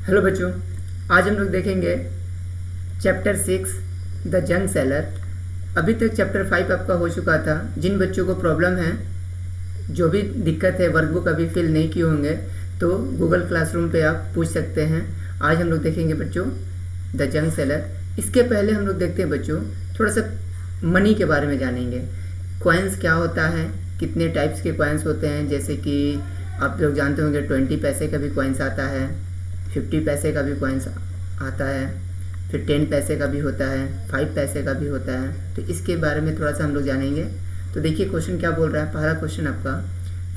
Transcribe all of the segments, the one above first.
Hello बच्चों, आज हम लोग देखेंगे चैप्टर 6 द जंक सेलर। अभी तक चैप्टर 5 आपका हो चुका था। जिन बच्चों को प्रॉब्लम है, जो भी दिक्कत है, वर्कबुक अभी फिल नहीं किए होंगे तो गूगल क्लासरूम पे आप पूछ सकते हैं। आज हम लोग देखेंगे बच्चों द जंक सेलर। इसके पहले हम लोग देखते हैं बच्चों, थोड़ा सा मनी के बारे में जानेंगे। कॉइन्स क्या होता है, कितने टाइप्स के कॉइन्स होते हैं, जैसे कि आप लोग जानते होंगे 20 पैसे का भी कॉइन्स आता है, 50 पैसे का भी कॉइन्स आता है, फिर 10 पैसे का भी होता है, 5 पैसे का भी होता है। तो इसके बारे में थोड़ा सा हम लोग जानेंगे। तो देखिए क्वेश्चन क्या बोल रहा है। पहला क्वेश्चन आपका,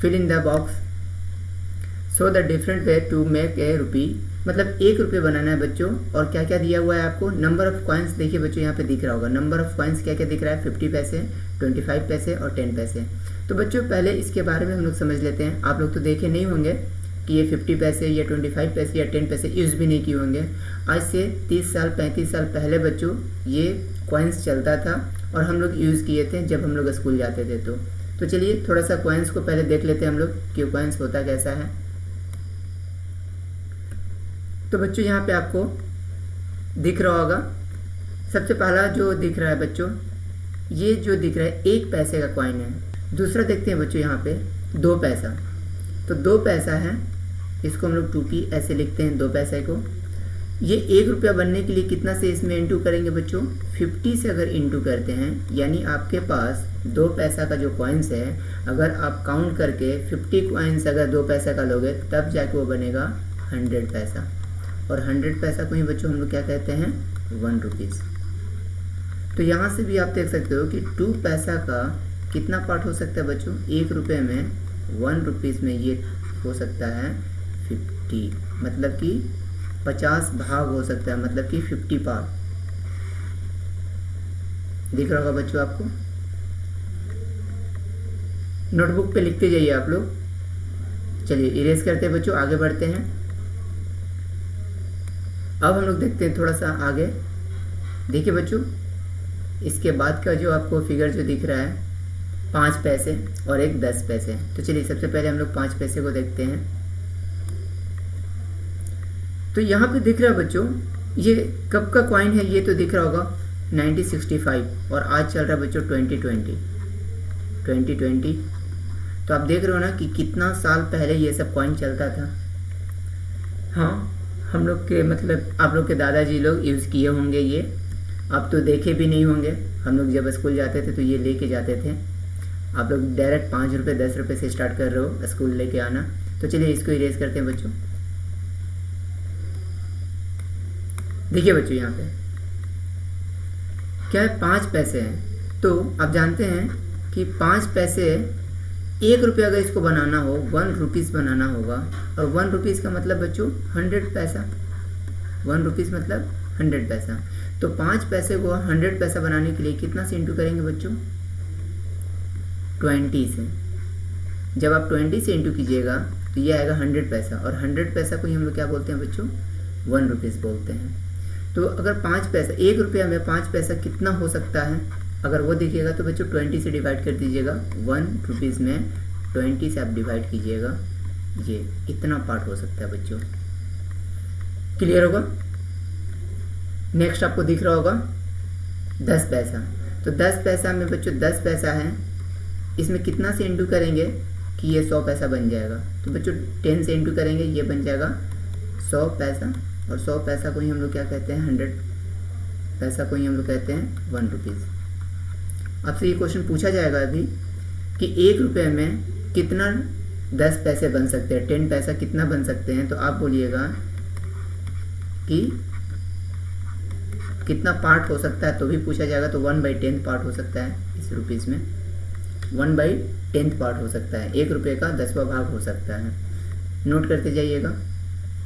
fill in the box so the different way to make a rupee. मतलब 1 रुपये बनाना है बच्चों, और क्या क्या दिया हुआ है आपको। नंबर ऑफ कॉइन्स देखिए बच्चों यहाँ पे दिख रहा होगा। नंबर ऑफ कॉइन्स क्या क्या दिख रहा है, 50 पैसे, 25 पैसे और 10 पैसे। तो बच्चों पहले इसके बारे में हम लोग समझ लेते हैं। आप लोग तो देखे नहीं होंगे कि ये 50 पैसे या 25 पैसे या 10 पैसे यूज़ भी नहीं किए होंगे। आज से 30 साल 35 साल पहले बच्चों ये कॉइन्स चलता था और हम लोग यूज़ किए थे जब हम लोग स्कूल जाते थे। तो चलिए थोड़ा सा कॉइन्स को पहले देख लेते हैं हम लोग कि कॉइन्स होता कैसा है। तो बच्चों यहाँ पे आपको दिख रहा होगा, सबसे पहला जो दिख रहा है बच्चों, ये जो दिख रहा है 1 पैसे का कॉइन है। दूसरा देखते हैं बच्चों यहाँ पे 2 पैसा। तो 2 पैसा है, इसको हम लोग 2p ऐसे लिखते हैं 2 पैसे को। ये 1 रुपया बनने के लिए कितना से इसमें इंटू करेंगे बच्चों, 50 से अगर इंटू करते हैं, यानी आपके पास 2 पैसा का जो कॉइन्स है, अगर आप काउंट करके 50 कॉइन्स अगर 2 पैसा का लोगे तब जाके वो बनेगा 100 पैसा। और 100 पैसा को ही बच्चों हम लोग क्या कहते हैं, 1 रुपीज़। तो यहाँ से भी आप देख सकते हो कि 2 पैसा का कितना पार्ट हो सकता है बच्चों, 1 रुपये में 1 रुपीज़ में ये हो सकता है 50, मतलब कि 50 भाग हो सकता है, मतलब कि 50 पार्ट। दिख रहा होगा बच्चों आपको। नोटबुक पे लिखते जाइए आप लोग। चलिए इरेज करते हैं बच्चों, आगे बढ़ते हैं। अब हम लोग देखते हैं थोड़ा सा आगे। देखिए बच्चों, इसके बाद का जो आपको फिगर जो दिख रहा है 5 पैसे और एक 10 पैसे। तो चलिए सबसे पहले हम लोग 5 पैसे को देखते हैं। तो यहाँ पे दिख रहा है बच्चों, ये कब का कॉइन है, ये तो दिख रहा होगा 1965, और आज चल रहा है बच्चों 2020। तो आप देख रहे हो ना कि कितना साल पहले ये सब कॉइन चलता था। हाँ, हम लोग के मतलब आप लोग के दादाजी लोग यूज़ किए होंगे ये, आप तो देखे भी नहीं होंगे। हम लोग जब स्कूल जाते थे तो ये लेके जाते थे। आप लोग डायरेक्ट 5 रुपये 10 रुपये से स्टार्ट कर रहे हो स्कूल लेके आना। तो चलिए इसको इरेज करते हैं बच्चों। देखिए बच्चों यहाँ पे क्या है, 5 पैसे हैं। तो आप जानते हैं कि 5 पैसे, 1 रुपया अगर इसको बनाना हो 1 रुपीज़ बनाना होगा, और 1 रुपीज़ का मतलब बच्चों 100 पैसा। 1 रुपीज़ मतलब 100 पैसा। तो 5 पैसे को 100 पैसा बनाने के लिए कितना से इंटू करेंगे बच्चों, 20 से। जब आप 20 से इंटू कीजिएगा तो ये आएगा 100 पैसा, और 100 पैसा को ही हम लोग क्या बोलते हैं बच्चों, 1 रुपीज़ बोलते हैं। तो अगर 5 पैसा, 1 रुपया में 5 पैसा कितना हो सकता है, अगर वो देखिएगा तो बच्चों 20 से डिवाइड कर दीजिएगा। 1 रुपीज़ में 20 से आप डिवाइड कीजिएगा, ये इतना पार्ट हो सकता है बच्चों। क्लियर होगा। नेक्स्ट आपको दिख रहा होगा 10 पैसा। तो 10 पैसा में बच्चों 10 पैसा है, इसमें कितना से इंटू करेंगे कि ये 100 पैसा बन जाएगा। तो बच्चों 10 से इंटू करेंगे, ये बन जाएगा 100 पैसा, और 100 पैसा को ही हम लोग क्या कहते हैं, 100 पैसा को ही हम लोग कहते हैं 1 रुपीज़। आपसे ये क्वेश्चन पूछा जाएगा अभी कि 1 रुपये में कितना 10 पैसे बन सकते हैं, 10 पैसा कितना बन सकते हैं। तो आप बोलिएगा कि कितना पार्ट हो सकता है, तो भी पूछा जाएगा। तो 1/10 पार्ट हो सकता है इस रुपीज़ में, 1/10 पार्ट हो सकता है। 1 रुपये का 10वां भाग हो सकता है। नोट करते जाइएगा,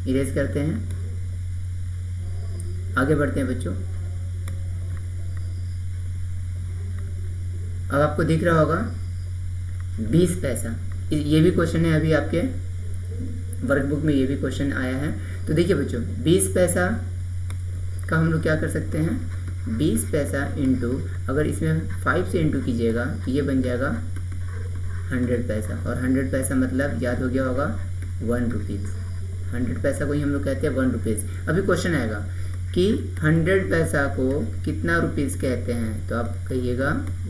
इरेज करते हैं, आगे बढ़ते हैं बच्चों। अब आपको दिख रहा होगा 20 पैसा। ये भी क्वेश्चन है अभी आपके वर्कबुक में, ये भी क्वेश्चन आया है। तो देखिए बच्चों 20 पैसा का हम लोग क्या कर सकते हैं, 20 पैसा इंटू, अगर इसमें 5 से इंटू कीजिएगा तो ये बन जाएगा 100 पैसा। और 100 पैसा मतलब याद हो गया होगा 1 रुपीज़। 100 पैसा को ही हम लोग कहते हैं 1 रुपीज़। अभी क्वेश्चन आएगा कि 100 पैसा को कितना रुपीज़ कहते हैं, तो आप कहिएगा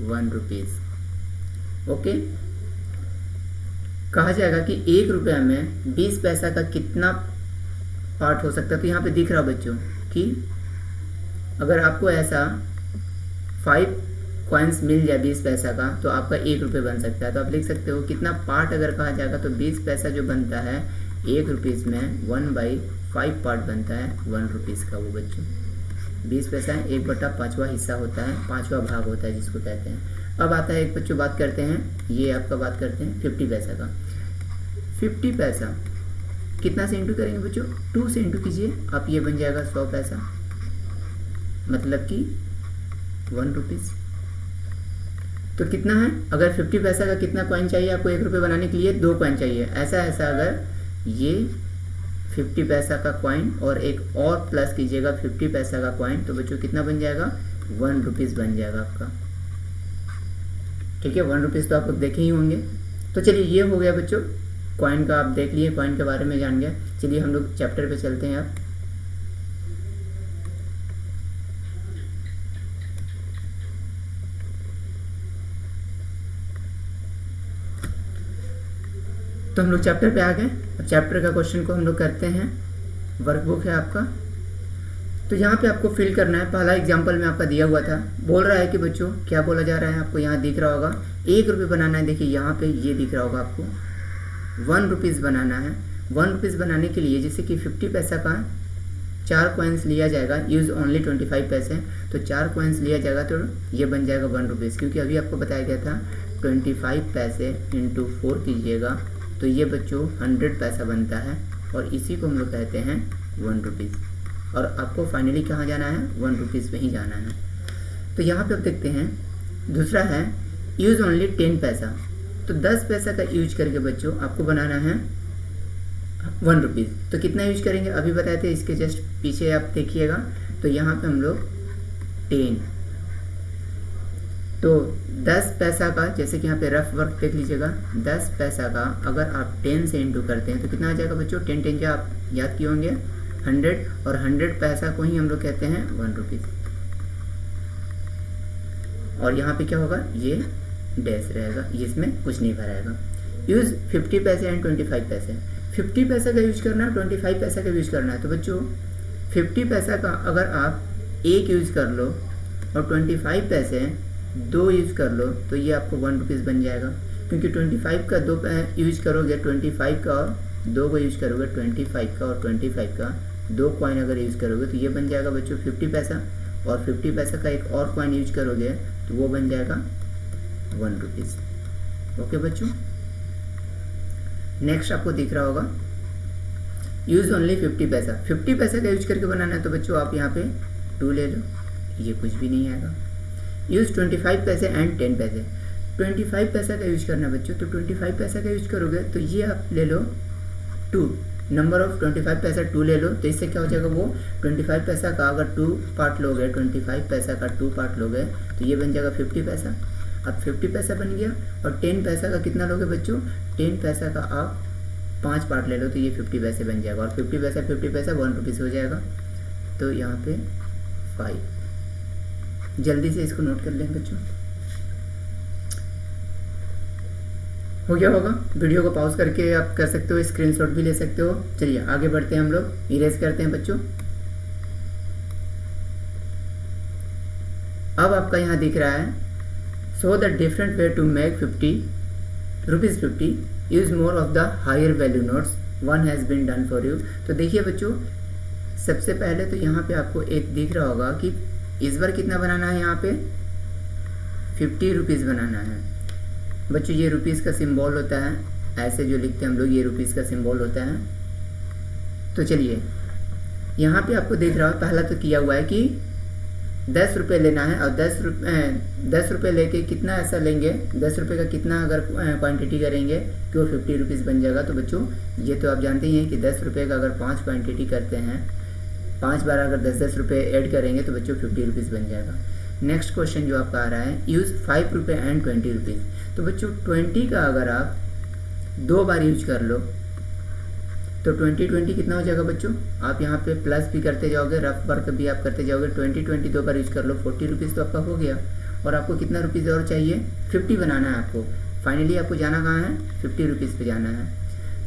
1 रुपीज़। ओके, कहा जाएगा कि 1 रुपया में 20 पैसा का कितना पार्ट हो सकता है। तो यहाँ पे दिख रहा है बच्चों कि अगर आपको ऐसा 5 कॉइन्स मिल जाए 20 पैसा का, तो आपका 1 रुपये बन सकता है। तो आप लिख सकते हो कितना पार्ट अगर कहा जाएगा, तो 20 पैसा जो बनता है 1 रुपीज़ में 1/5 पार्ट बनता है 1 रुपीज़ का। वो बच्चों 20 पैसा 1/5वां हिस्सा होता है, 5वां भाग होता है जिसको कहते हैं। अब आता है एक बच्चों बात करते हैं, ये आपका बात करते हैं 50 पैसा का। 50 पैसा कितना से इंटू करेंगे बच्चों, 2 से इंटू कीजिए, आप ये बन जाएगा 100 पैसा, मतलब कि 1 रुपीज़। तो कितना है, अगर 50 पैसा का कितना कॉइन चाहिए आपको 1 रुपये बनाने के लिए, 2 कॉइन चाहिए। ऐसा अगर ये 50 पैसा का कॉइन और एक और प्लस कीजिएगा 50 पैसा का कॉइन, तो बच्चों कितना बन जाएगा, 1 रुपीज़ बन जाएगा आपका। ठीक है, 1 रुपीज़ तो आप लोग देखे ही होंगे। तो चलिए ये हो गया बच्चों, कॉइन का आप देख लिए, कॉइन के बारे में जान गया। चलिए हम लोग चैप्टर पे चलते हैं। आप तो हम लोग चैप्टर पे आ गए। अब चैप्टर का क्वेश्चन को हम लोग करते हैं। वर्कबुक है आपका, तो यहाँ पे आपको फिल करना है। पहला एग्जांपल में आपका दिया हुआ था, बोल रहा है कि बच्चों क्या बोला जा रहा है, आपको यहाँ दिख रहा होगा 1 रुपये बनाना है। देखिए यहाँ पे ये दिख रहा होगा आपको 1 रुपीज़ बनाना है। 1 रुपीज़ बनाने के लिए जैसे कि 50 पैसा का 4 कॉइन्स लिया जाएगा, यूज़ ओनली 25 पैसे, तो 4 कॉइन्स लिया जाएगा तो ये बन जाएगा 1 रुपीज़। क्योंकि अभी आपको बताया गया था 25 पैसे इंटू 4 कीजिएगा तो ये बच्चों 100 पैसा बनता है, और इसी को हम लोग कहते हैं 1 रुपीज़। और आपको फाइनली कहाँ जाना है, 1 रुपीज़ पे ही जाना है। तो यहाँ पे आप देखते हैं दूसरा है यूज़ ओनली 10 पैसा। तो 10 पैसा का यूज करके बच्चों आपको बनाना है 1 रुपीज़। तो कितना यूज करेंगे अभी बताए थे, इसके जस्ट पीछे आप देखिएगा। तो यहाँ पे हम लोग 10, तो 10 पैसा का, जैसे कि यहाँ पे रफ वर्क देख लीजिएगा, 10 पैसा का अगर आप 10 से इंटू करते हैं तो कितना आ जाएगा बच्चों, 10 10 क्या आप याद किए होंगे 100, और 100 पैसा को ही हम लोग कहते हैं 1 रुपीज़। और यहाँ पे क्या होगा, ये डैश रहेगा, ये इसमें कुछ नहीं भराएगा। यूज़ 50 पैसे एंड 25 पैसे। 50 पैसा का यूज करना है, 25 पैसा का यूज करना है। तो बच्चों 50 पैसा का अगर आप एक यूज़ कर लो और 25 पैसे 2 यूज़ कर लो तो ये आपको 1 रुपीज़ बन जाएगा। क्योंकि 25 का 2 यूज करोगे, 25 का और 2 को यूज करोगे, 25 का और 25 का 2 कॉइन अगर यूज़ करोगे तो ये बन जाएगा बच्चों 50 पैसा। और 50 पैसा का एक और कॉइन यूज करोगे तो वो बन जाएगा 1 रुपीज़। ओके बच्चों, नेक्स्ट आपको दिख रहा होगा यूज़ ओनली 50 पैसा। 50 पैसा का यूज करके बनाना है तो बच्चों आप यहाँ पे 2 ले लो, ये कुछ भी नहीं आएगा। यूज़ 25 पैसे एंड 10 पैसे। 25 पैसा का यूज करना है बच्चों, तो 25 पैसा का यूज करोगे तो ये आप ले लो 2, नंबर ऑफ 25 पैसा 2 ले लो। तो इससे क्या हो जाएगा, वो 25 पैसा का अगर 2 पार्ट लोगे, 25 पैसा का 2 पार्ट लोगे तो ये बन जाएगा 50 पैसा। अब 50 पैसा बन गया। और 10 पैसा का कितना लोगे बच्चों, 10 पैसा का आप 5 पार्ट ले लो तो ये 50 पैसे बन जाएगा। और 50 पैसा 1 रुपीज़ हो जाएगा। तो यहाँ पे 5, जल्दी से इसको नोट कर लें बच्चों। हो गया होगा, वीडियो को पॉज करके आप कर सकते हो, स्क्रीनशॉट भी ले सकते हो। चलिए आगे बढ़ते हैं, हम लोग इरेज करते हैं बच्चों। अब आपका यहाँ दिख रहा है so the different way to make 50 rupees 50 use more of the higher value notes, one has been done for you. तो देखिए बच्चों, सबसे पहले तो यहाँ पे आपको एक दिख रहा होगा कि इस बार कितना बनाना है, यहाँ पे 50 रुपीज़ बनाना है बच्चों। ये रुपीज़ का सिंबल होता है, ऐसे जो लिखते हैं हम लोग, ये रुपीज़ का सिंबल होता है। तो चलिए यहाँ पे आपको दिख रहा है, पहला तो किया हुआ है कि 10 रुपये लेना है, और 10 रुपये लेके कितना ऐसा लेंगे, 10 रुपये का कितना अगर क्वांटिटी करेंगे कि वो 50 रुपीज़ बन जाएगा। तो बच्चों ये तो आप जानते ही हैं कि 10 रुपये का अगर 5 क्वांटिटी करते हैं, 5 बार अगर 10 रुपये ऐड करेंगे तो बच्चों 50 रुपीज़ बन जाएगा। नेक्स्ट क्वेश्चन जो आपका आ रहा है यूज़ 5 रुपये एंड 20 रुपीज़। तो बच्चों 20 का अगर आप 2 बार यूज कर लो तो 20 कितना हो जाएगा बच्चों, आप यहाँ पे प्लस भी करते जाओगे, रफ वर्क भी आप करते जाओगे, 20 दो बार यूज कर लो, 40 रुपीज़ तो आपका हो गया। और आपको कितना रुपीज़ और चाहिए, 50 बनाना है आपको। फाइनली आपको जाना कहाँ है, 50 रुपीज़ पे जाना है।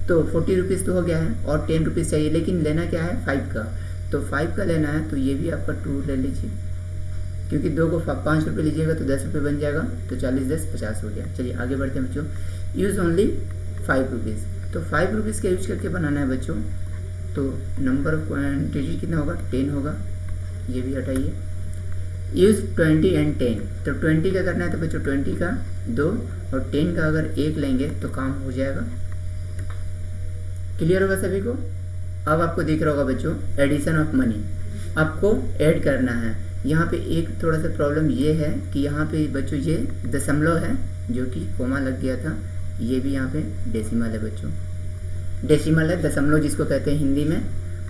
तो 40 रुपीज़ तो हो गया है और 10 रुपीज़ चाहिए, लेकिन लेना क्या है 5 का। तो 5 का लेना है, तो ये भी आपका 2 ले लीजिए, क्योंकि 2 को 5 रुपये लीजिएगा तो 10 रुपये बन जाएगा, तो 40 10 50 हो गया। चलिए आगे बढ़ते हैं बच्चों। यूज़ ओनली 5 रुपीज़, तो 5 रुपीज़ का यूज करके बनाना है बच्चों। तो नंबर ऑफ डिजिट कितना होगा, 10 होगा, ये भी हटाइए। यूज़ 20 एंड 10, तो 20 का करना है तो बच्चों 20 का 2 और 10 का अगर 1 लेंगे तो काम हो जाएगा। क्लियर होगा सभी को। अब आपको दिख रहा होगा बच्चों एडिशन ऑफ मनी, आपको ऐड करना है। यहाँ पे एक थोड़ा सा प्रॉब्लम ये है कि यहाँ पे बच्चों ये दशमलव है जो कि कोमा लग गया था, ये भी यहाँ पे डेसिमल है बच्चों। डेसिमल है दशमलव जिसको कहते हैं हिंदी में,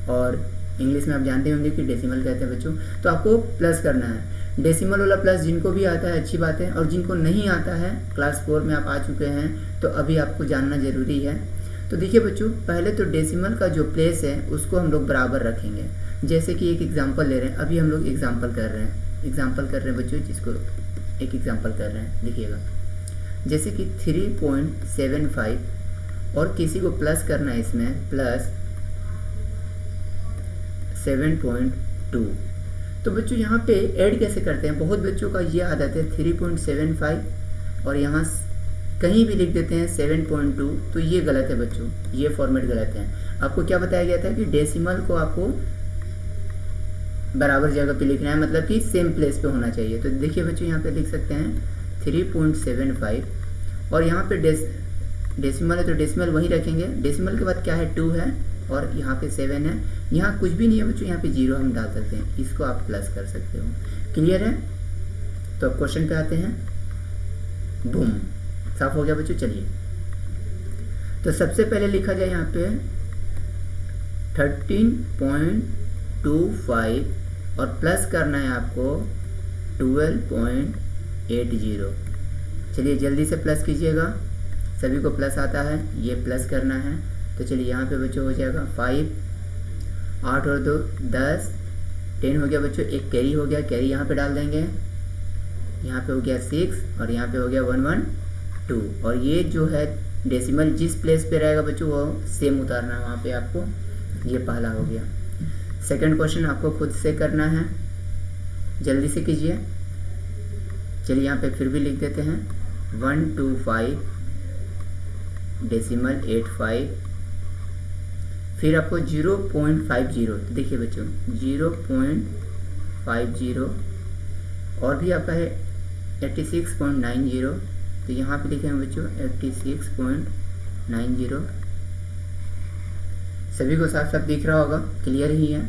और इंग्लिश में आप जानते होंगे कि डेसिमल कहते हैं बच्चों। तो आपको प्लस करना है, डेसिमल वाला प्लस जिनको भी आता है अच्छी बात है, और जिनको नहीं आता है क्लास 4 में आप आ चुके हैं तो अभी आपको जानना ज़रूरी है। तो देखिए बच्चों, पहले तो डेसिमल का जो प्लेस है उसको हम लोग बराबर रखेंगे। जैसे कि एक एग्जांपल ले रहे हैं, अभी हम लोग एग्जांपल कर रहे हैं बच्चों, जिसको एक एग्जांपल कर रहे हैं, देखिएगा। जैसे कि 3.75 और किसी को प्लस करना है इसमें प्लस 7.2। तो बच्चों यहाँ पे ऐड कैसे करते हैं, बहुत बच्चों का ये आदत है 3.75 और यहाँ कहीं भी लिख देते हैं 7.2, तो ये गलत है बच्चों, ये फॉर्मेट गलत है। आपको क्या बताया गया था कि डेसिमल को आपको बराबर जगह पे लिखना है, मतलब कि सेम प्लेस पे होना चाहिए। तो देखिए बच्चों यहाँ पे लिख सकते हैं 3.75 और यहाँ पे डेसिमल है तो डेसिमल वहीं रखेंगे। डेसिमल के बाद क्या है 2 है और यहाँ पे 7 है, यहाँ कुछ भी नहीं है बच्चों, यहाँ पे 0 हम डाल सकते हैं, इसको आप प्लस कर सकते हो। क्लियर है। तो अब क्वेश्चन पे आते हैं। बूम, साफ हो गया बच्चों। चलिए तो सबसे पहले लिखा जाए यहाँ पे 13.25 और प्लस करना है आपको 12.80। चलिए जल्दी से प्लस कीजिएगा, सभी को प्लस आता है, ये प्लस करना है। तो चलिए यहाँ पे बच्चों हो जाएगा 5, 8 और 2 10, 10 हो गया बच्चों। एक कैरी हो गया, कैरी यहाँ पे डाल देंगे, यहाँ पे हो गया 6 और यहाँ पे हो गया 112। और ये जो है डेसिमल जिस प्लेस पे रहेगा बच्चों वो सेम उतारना है वहाँ पे आपको। ये पहला हो गया। सेकंड क्वेश्चन आपको खुद से करना है, जल्दी से कीजिए। चलिए यहाँ पे फिर भी लिख देते हैं 125 डेसिमल 85, फिर आपको 0.50। तो देखिए बच्चों 0.50 और भी आपका है 86.90। तो यहाँ पे लिखेंगे बच्चों 86.90। सभी को साफ साफ दिख रहा होगा, क्लियर ही है।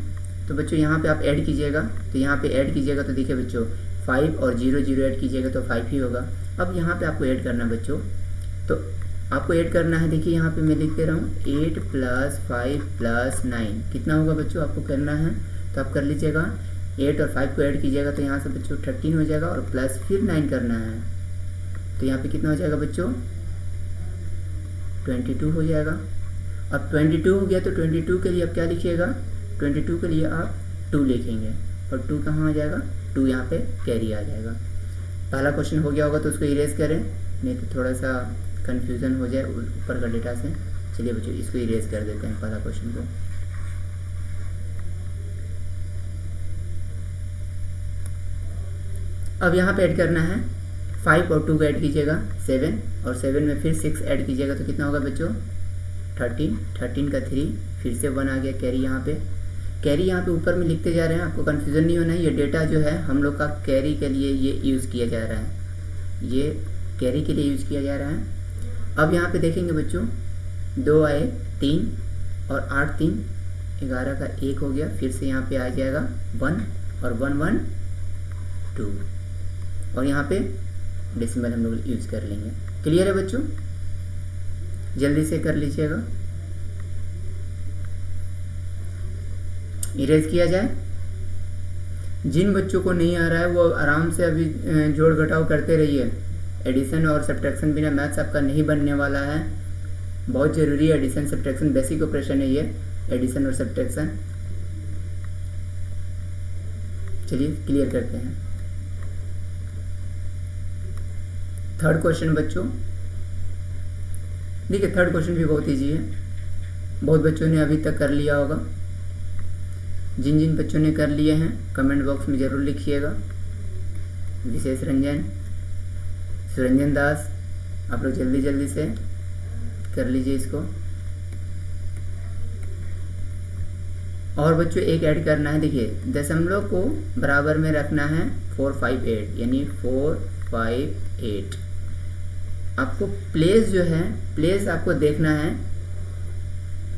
तो बच्चों यहाँ पे आप ऐड कीजिएगा, तो यहाँ पे ऐड कीजिएगा तो देखिए बच्चों 5 और 0 0 ऐड कीजिएगा तो 5 ही होगा। अब यहाँ पे आपको ऐड करना है बच्चों, तो आपको ऐड करना है। देखिए यहाँ पे मैं लिख दे रहा हूँ 8 + 5 + 9 कितना होगा बच्चों, आपको करना है तो आप कर लीजिएगा। 8 और 5 को ऐड कीजिएगा तो यहाँ से बच्चों 13 हो जाएगा और प्लस फिर 9 करना है, तो यहाँ पे कितना हो जाएगा बच्चों 22 हो जाएगा। अब 22 हो गया तो 22 के लिए आप क्या लिखिएगा, 22 के लिए आप 2 लिखेंगे और 2 कहाँ आ जाएगा, 2 यहाँ पे कैरी आ जाएगा। पहला क्वेश्चन हो गया होगा तो उसको इरेज करें, नहीं तो थोड़ा सा कन्फ्यूज़न हो जाए ऊपर का डेटा से। चलिए बच्चों इसको इरेज कर देते हैं पहला क्वेश्चन को। अब यहाँ पे ऐड करना है 5 और 2 को ऐड कीजिएगा 7 और 7 में फिर 6 ऐड कीजिएगा तो कितना होगा बच्चों 13, 13 का 3, फिर से 1 आ गया कैरी। यहाँ पे कैरी यहाँ पे ऊपर में लिखते जा रहे हैं, आपको कन्फ्यूज़न नहीं होना है। ये डेटा जो है हम लोग का कैरी के लिए ये यूज़ किया जा रहा है, ये कैरी के लिए यूज़ किया जा रहा है। अब यहाँ पे देखेंगे बच्चों 2 आए 3 और 8 3 11 का 1 हो गया, फिर से यहाँ पे आ जाएगा 1 और 1 1 2 और यहाँ पे डेसिमल हम लोग यूज़ कर लेंगे। क्लियर है बच्चों, जल्दी से कर लीजिएगा। इरेज किया जाए। जिन बच्चों को नहीं आ रहा है वो आराम से अभी जोड़ घटाव करते रहिए। एडिशन और सब्ट्रैक्शन बिना मैथ्स आपका नहीं बनने वाला है। बहुत ज़रूरी है एडिशन सब्ट्रैक्शन, बेसिक ऑपरेशन है ये एडिशन और सब्ट्रैक्शन। चलिए क्लियर करते हैं। थर्ड क्वेश्चन बच्चों, देखिए थर्ड क्वेश्चन भी बहुत ईजी है, बहुत बच्चों ने अभी तक कर लिया होगा। जिन जिन बच्चों ने कर लिए हैं कमेंट बॉक्स में ज़रूर लिखिएगा। विशेष रंजन, सुरंजन दास, आप लोग जल्दी जल्दी से कर लीजिए इसको। और बच्चों एक ऐड करना है, देखिए दशमलव को बराबर में रखना है 458, यानी 458। आपको प्लेस जो है, प्लेस आपको देखना है,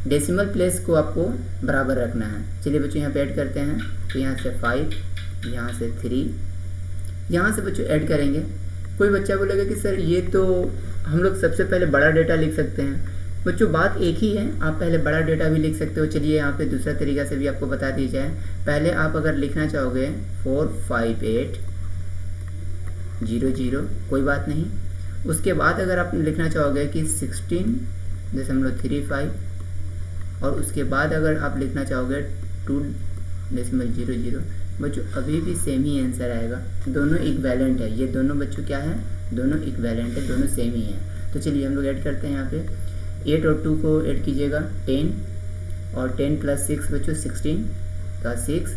डेसिमल प्लेस को आपको बराबर रखना है। चलिए बच्चों यहाँ पे ऐड करते हैं, तो यहाँ से 5, यहाँ से 3, यहाँ से बच्चों ऐड करेंगे। कोई बच्चा बोलेगा कि सर ये तो हम लोग सबसे पहले बड़ा डेटा लिख सकते हैं। बच्चों बात एक ही है, आप पहले बड़ा डेटा भी लिख सकते हो। चलिए यहाँ पे दूसरा तरीका से भी आपको बता दी जाए। पहले आप अगर लिखना चाहोगे 45800, कोई बात नहीं। उसके बाद अगर आप लिखना चाहोगे कि 16.35, और उसके बाद अगर आप लिखना चाहोगे 2.00, बच्चों अभी भी सेम ही आंसर आएगा। दोनों इक्विवेलेंट है, ये दोनों बच्चों क्या है, दोनों इक्विवेलेंट है, दोनों सेम ही है। तो चलिए हम लोग ऐड करते हैं यहाँ पे 8 और 2 को ऐड कीजिएगा 10, और 10 + 6 बच्चों 16 का 6,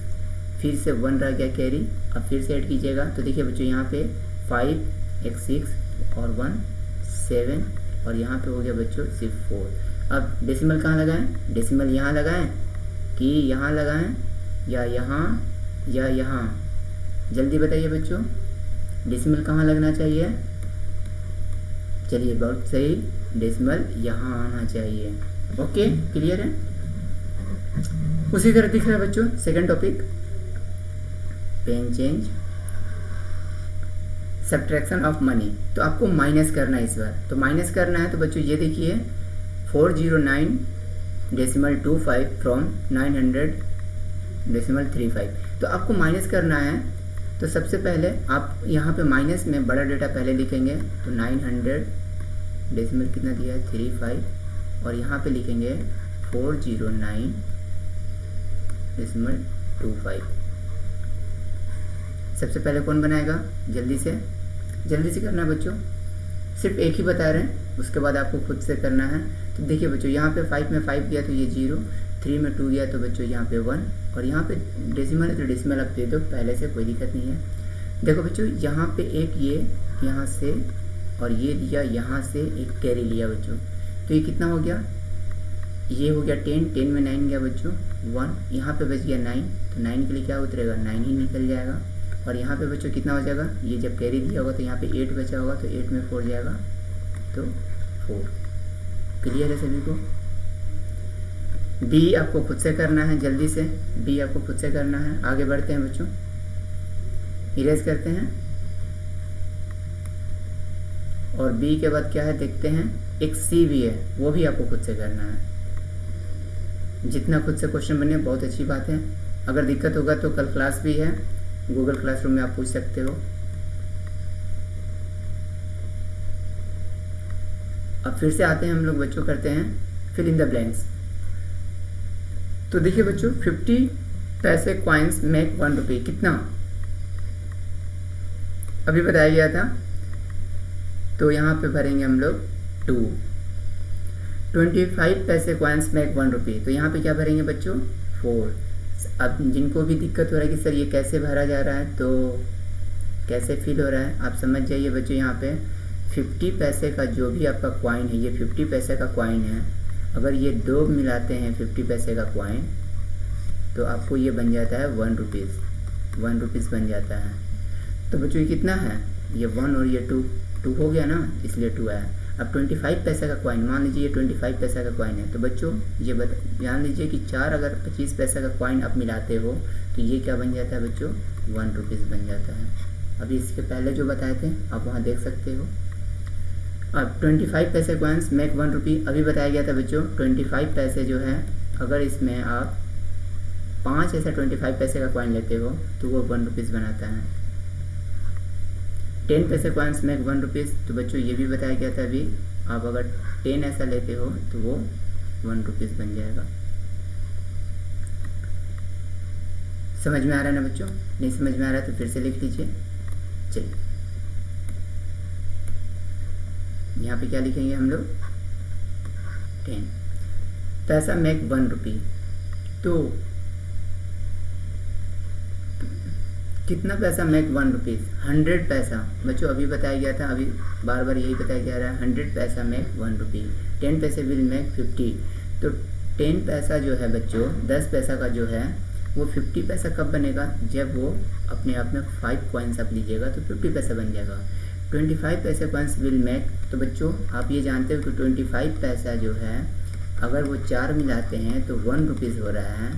फिर से 1 रह गया कैरी। अब फिर से ऐड कीजिएगा, तो देखिए बच्चों यहाँ पे 5, एक 6 और 1 7, और यहाँ पे हो गया बच्चों सिर्फ 4। अब डेसिमल कहाँ लगाएं, डेसिमल यहाँ लगाएं कि यहाँ लगाएं, या यहाँ या यहाँ, जल्दी बताइए बच्चों डेसिमल कहाँ लगना चाहिए। चलिए बहुत सही, डेसिमल यहाँ आना चाहिए। ओके क्लियर है। उसी तरह दिख रहा है बच्चों second topic, pen change, subtraction of money. तो आपको माइनस करना है इस बार, तो माइनस करना है। तो बच्चों ये देखिए 409.25 फ्रॉम 900.35, तो आपको माइनस करना है। तो सबसे पहले आप यहाँ पे माइनस में बड़ा डेटा पहले लिखेंगे, तो 900 डेसिमल कितना दिया है 35, और यहाँ पे लिखेंगे 409.25। सबसे पहले कौन बनाएगा, जल्दी से करना है बच्चों, सिर्फ एक ही बता रहे हैं, उसके बाद आपको खुद से करना है। तो देखिए बच्चों यहाँ पे 5 में 5 गया तो ये 0, 3 में 2 गया तो बच्चों यहाँ पे 1, और यहाँ पे डेसिमल है तो डेसिमल आप दे दो पहले से, कोई दिक्कत नहीं है। देखो बच्चों यहाँ पे एक ये यहाँ से, और ये दिया यहाँ से एक कैरी लिया बच्चों, तो ये कितना हो गया, ये हो गया 10, 10 में 9 गया बच्चों 1, यहाँ पे बच गया 9, तो 9 के लिए क्या उतरेगा 9 ही निकल जाएगा। और यहाँ पे बच्चों कितना हो जाएगा, ये जब कैरी दिया होगा तो यहाँ पे 8 बचा होगा, तो 8 में 4 जाएगा तो 4। क्लियर है सभी को। बी आपको खुद से करना है, जल्दी से बी आपको खुद से करना है। आगे बढ़ते हैं बच्चों, इरेज करते हैं, और बी के बाद क्या है देखते हैं, एक सी भी है, वो भी आपको खुद से करना है। जितना खुद से क्वेश्चन बने बहुत अच्छी बात है। अगर दिक्कत होगा तो कल क्लास भी है, गूगल क्लासरूम में आप पूछ सकते हो। अब फिर से आते हैं हम लोग बच्चों, करते हैं फिल इन द ब्लैंक्स। तो देखिए बच्चों 50 पैसे कॉइन्स मेक 1 रुपये, कितना अभी बताया गया था, तो यहाँ पे भरेंगे हम लोग 2। 25 पैसे कॉइन्स मेक 1 रुपये, तो यहाँ पे क्या भरेंगे बच्चों 4। अब जिनको भी दिक्कत हो रहा है कि सर ये कैसे भरा जा रहा है, तो कैसे फिल हो रहा है आप समझ जाइए बच्चों। यहाँ पे 50 पैसे का जो भी आपका कॉइन है, ये 50 पैसे का कॉइन है, अगर ये 2 मिलाते हैं 50 पैसे का कॉइन, तो आपको ये बन जाता है 1 रुपीज़ बन जाता है। तो बच्चों ये कितना है, ये 1 और ये 2 हो गया ना, इसलिए 2 आया। अब 25 पैसे का कॉइन, मान लीजिए ये 25 पैसे का कॉइन है, तो बच्चों ये जान लीजिए कि 4 अगर 25 पैसे का कॉइन आप मिलाते हो तो ये क्या बन जाता है बच्चों 1 रुपीज़ बन जाता है। अभी इसके पहले जो बताए थे आप वहाँ देख सकते हो। अब 25 पैसे कॉइन्स मेक 1 रुपये, अभी बताया गया था बच्चों 25 पैसे जो है, अगर इसमें आप 5 ऐसा 25 पैसे का कॉइन लेते हो तो वो 1 रुपीज़ बनाता है। 10 पैसे कॉइन्स मेक 1 रुपीज़, तो बच्चों ये भी बताया गया था अभी आप अगर 10 ऐसा लेते हो तो वो 1 रुपीज़ बन जाएगा। समझ में आ रहा है ना बच्चों? नहीं समझ में आ रहा है तो फिर से लिख लीजिए। चलिए यहाँ पे क्या लिखेंगे हम लोग? 10 पैसा मेक 1 रुपी। तो कितना पैसा मेक 1 रुपीज़? 100 पैसा। बच्चों अभी बताया गया था, अभी बार बार यही बताया जा रहा है, 100 पैसा मेक 1 रुपी। 10 पैसे विल मेक 50। तो 10 पैसा जो है बच्चों, 10 पैसा का जो है वो 50 पैसा कब बनेगा? जब वो अपने आप में 5 कॉइन्स आप लीजिएगा तो 50 पैसा बन जाएगा। 25 पैसे कॉइन्स विल मेक। तो बच्चों आप ये जानते हो कि 25 पैसा जो है अगर वो 4 मिलाते हैं तो 1 रुपीज़ हो रहा है।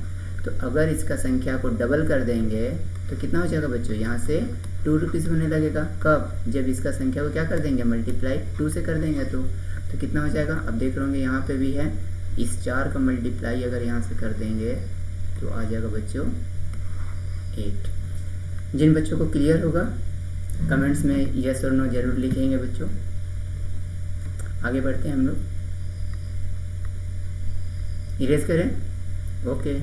तो अगर इसका संख्या को डबल कर देंगे तो कितना हो जाएगा बच्चों? यहाँ से 2 रुपीज़ होने लगेगा। कब? जब इसका संख्या को क्या कर देंगे? मल्टीप्लाई 2 से कर देंगे। तो कितना हो जाएगा? अब देख रहे यहाँ पे भी है, इस 4 का मल्टीप्लाई अगर यहाँ से कर देंगे तो आ जाएगा बच्चों 8। जिन बच्चों को क्लियर होगा कमेंट्स में यस और नो जरूर लिखेंगे बच्चों। आगे बढ़ते हैं हम लोग। इरेज करें? ओके।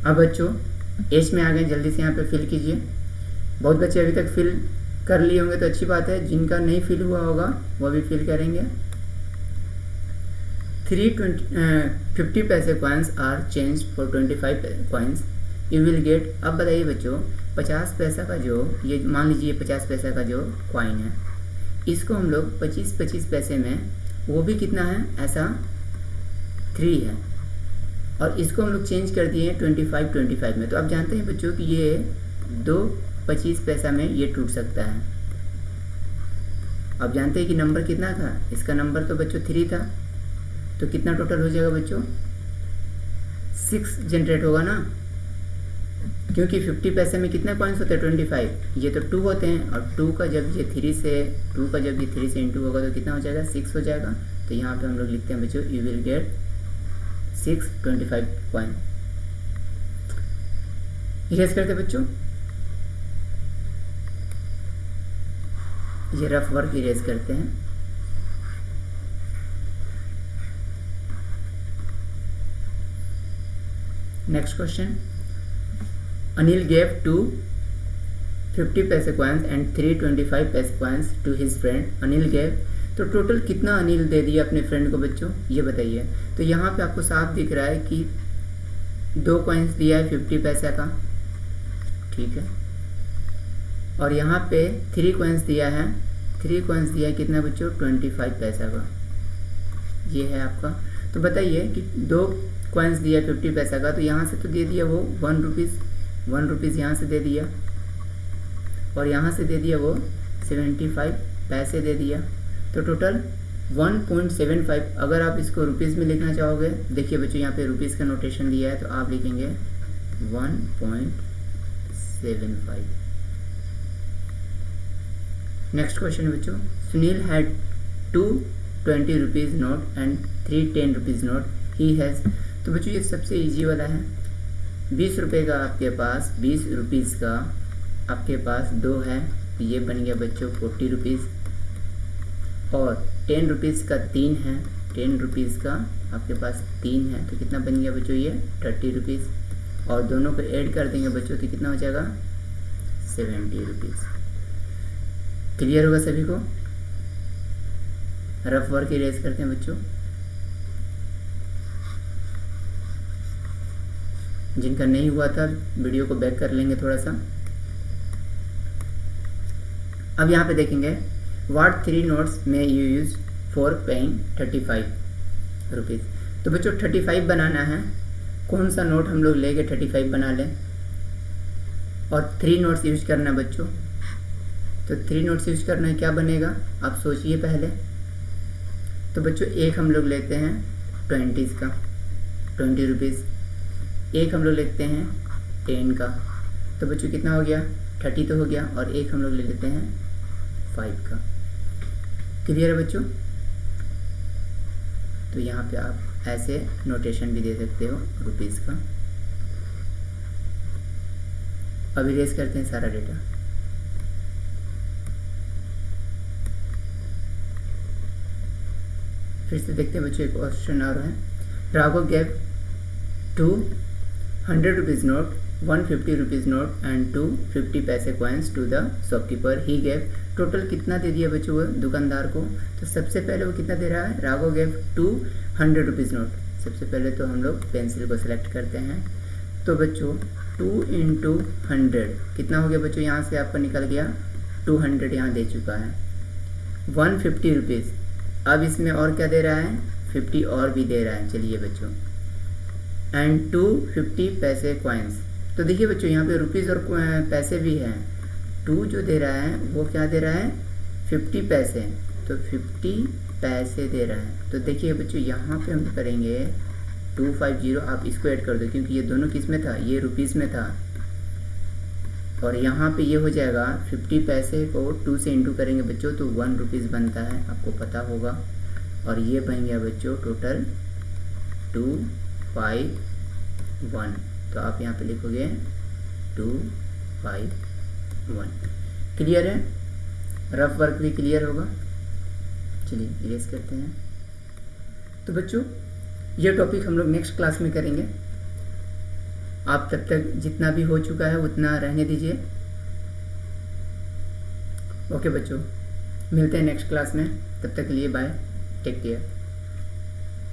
अब बच्चों एज में आ गए, जल्दी से यहाँ पे फिल कीजिए। बहुत बच्चे अभी तक फिल कर लिए होंगे तो अच्छी बात है, जिनका नहीं फिल हुआ होगा वो भी फिल करेंगे। 50 पैसे coins are change for 25 coins you will get. अब बताइए बच्चों 50 पैसा का जो, ये मान लीजिए 50 पैसा का जो कॉइन है, इसको हम लोग 25 पैसे में, वो भी कितना है? ऐसा 3 है, और इसको हम लोग चेंज कर दिए 25 में। तो आप जानते हैं बच्चों कि ये 2 25 पैसा में ये टूट सकता है। आप जानते हैं कि नंबर कितना था? इसका नंबर तो बच्चों 3 था। तो कितना टोटल हो जाएगा बच्चों? 6 जनरेट होगा ना, क्योंकि 50 पैसे में कितने कॉइन्स होते हैं? 25। ये तो 2 होते हैं, और 2 का जब ये 3 से इंटू होगा तो कितना हो जाएगा? 6 हो जाएगा। तो यहाँ पे हम लोग लिखते हैं बच्चों you will gate 6 25 coin. Erase करते बच्चों, ये रफ वर्क इरेज करते हैं। नेक्स्ट क्वेश्चन, अनिल गेव 2 50 पैसे कॉइन्स एंड 3 25 पैसे coins to his friend. Anil gave, तो टोटल कितना अनिल दे दिया अपने फ्रेंड को बच्चों? ये बताइए। तो यहाँ पे आपको साफ दिख रहा है कि 2 कॉइन्स दिया है 50 पैसा का, ठीक है, और यहाँ पे 3 कॉइन्स दिया है। 3 कॉइन्स दिया है कितना बच्चों? 25 पैसा का, ये है आपका। तो बताइए कि 2 कॉइन्स दिया 50 पैसा का, तो यहाँ से तो दे दिया वो 1 रुपीज़ यहाँ से दे दिया, और यहाँ से दे दिया वो 75 पैसे दे दिया। तो टोटल 1.75। अगर आप इसको रुपीज़ में लिखना चाहोगे, देखिए बच्चों यहाँ पे रुपीज़ का नोटेशन दिया है, तो आप लिखेंगे 1.75। नेक्स्ट क्वेश्चन बच्चों, Sunil had 2 20 rupees note and 3 10 rupees note he has. तो बच्चों ये सबसे इजी वाला है। 20 रुपये का आपके पास, 20 रुपीज़ का आपके पास 2 है, तो ये बन गया बच्चों 40 रुपीज़, और 10 रुपीज़ का 3 है, 10 रुपीज़ का आपके पास 3 है, तो कितना बन गया बच्चों? ये 30 रुपीज़, और दोनों को ऐड कर देंगे बच्चों तो कितना हो जाएगा? 70 रुपीज़। क्लियर होगा सभी को? रफ वर्क इरेज करते हैं बच्चों। जिनका नहीं हुआ था वीडियो को बैक कर लेंगे थोड़ा सा। अब यहाँ पे देखेंगे व्हाट 3 नोट्स में you use for paying 35 rupees. तो बच्चों 35 बनाना है, कौन सा नोट हम लोग लेके 35 बना लें, और 3 नोट्स यूज करना बच्चों। तो 3 नोट्स यूज करना है, क्या बनेगा आप सोचिए पहले। तो बच्चों एक हम लोग लेते हैं 20 का, 20 रुपीज़। एक हम लोग लेते हैं 10 का, तो बच्चों कितना हो गया? 30 तो हो गया, और एक हम लोग ले लेते हैं 5 का। क्लियर है बच्चों? तो यहाँ पे आप ऐसे नोटेशन भी दे सकते हो रुपीज़ का। अब इरेज करते हैं सारा डेटा। फिर से देखते हैं बच्चों, एक क्वेश्चन और है। Raghav gave 200 rupees note, 150 rupees note and 250 पैसे coins to the shopkeeper. He gave, total कितना दे दिया बच्चों वो दुकानदार को? तो सबसे पहले वो कितना दे रहा है? Raghav gave 200 rupees note. सबसे पहले तो हम लोग पेंसिल को सिलेक्ट करते हैं। तो बच्चों 2 इंटू 100 कितना हो गया बच्चों? यहाँ से आपका निकल गया 200, यहाँ दे चुका है। 150 रुपीज़, अब इसमें और क्या दे रहा है? 50 और भी दे रहा है। चलिए बच्चों, एंड 250 पैसे कॉइन्स। तो देखिए बच्चों, यहाँ पे रुपीज़ और पैसे भी हैं। 2 जो दे रहा है वो क्या दे रहा है? 50 पैसे, तो 50 पैसे दे रहा है। तो देखिए बच्चों, यहाँ पे हम करेंगे 250, आप इसको ऐड कर दो क्योंकि ये दोनों किस में था? ये रुपीज़ में था। और यहाँ पे ये हो जाएगा 50 पैसे को 2 से इंटू करेंगे बच्चों तो 1 रुपीज़ बनता है, आपको पता होगा। और ये बन गया बच्चों टोटल 251। तो आप यहाँ पे लिखोगे 251। क्लियर है? रफ वर्क भी क्लियर होगा। चलिए इरेज करते हैं। तो बच्चों, ये टॉपिक हम लोग नेक्स्ट क्लास में करेंगे। आप तब तक जितना भी हो चुका है उतना रहने दीजिए। ओके बच्चों, मिलते हैं नेक्स्ट क्लास में। तब तक के लिए बाय, टेक केयर।